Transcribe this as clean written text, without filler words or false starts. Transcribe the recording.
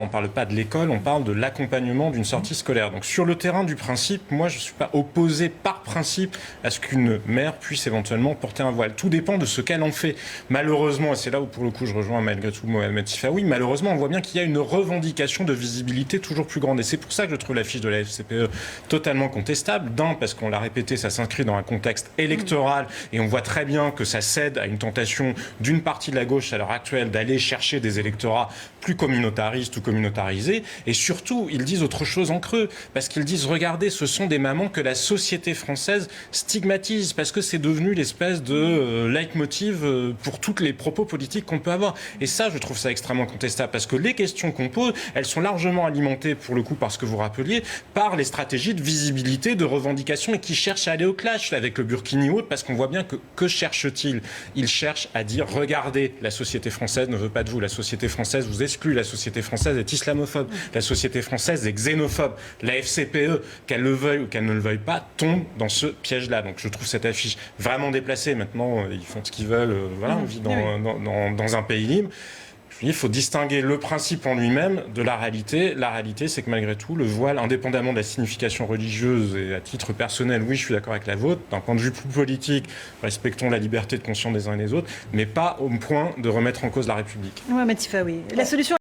On ne parle pas de l'école, on parle de l'accompagnement d'une sortie scolaire. Donc sur le terrain du principe, moi je ne suis pas opposé par principe à ce qu'une mère puisse éventuellement porter un voile. Tout dépend de ce qu'elle en fait. Malheureusement, et c'est là où pour le coup je rejoins malgré tout Mohamed Sifaoui, malheureusement on voit bien qu'il y a une revendication de visibilité toujours plus grande. Et c'est pour ça que je trouve la fiche de la FCPE totalement contestable. D'un, parce qu'on l'a répété, ça s'inscrit dans un contexte électoral et on voit très bien que ça cède à une tentation d'une partie de la gauche à l'heure actuelle d'aller chercher des électorats plus communautaristes ou communautarisés. Et surtout, ils disent autre chose en creux, parce qu'ils disent, regardez, ce sont des mamans que la société française stigmatise, parce que c'est devenu l'espèce de leitmotiv pour toutes les propos politiques qu'on peut avoir. Et ça, je trouve ça extrêmement contestable, parce que les questions qu'on pose, elles sont largement alimentées, pour le coup, par ce que vous rappeliez, par les stratégies de visibilité, de revendication, et qui cherchent à aller au clash, là, avec le Burkini ou autre, parce qu'on voit bien que cherche-t-il ? Il cherche à dire, regardez, la société française ne veut pas de vous, la société française vous exclut, la société française est islamophobe, la société française est xénophobe. La FCPE, qu'elle le veuille ou qu'elle ne le veuille pas, tombe dans ce piège-là. Donc je trouve cette affiche vraiment déplacée. Maintenant, ils font ce qu'ils veulent. Voilà, on vit dans un pays libre. Il faut distinguer le principe en lui-même de la réalité. La réalité, c'est que malgré tout, le voile, indépendamment de la signification religieuse et à titre personnel, oui, je suis d'accord avec la vôtre. D'un point de vue plus politique, respectons la liberté de conscience des uns et des autres, mais pas au point de remettre en cause la République. Ouais, Mathilda, oui. La solution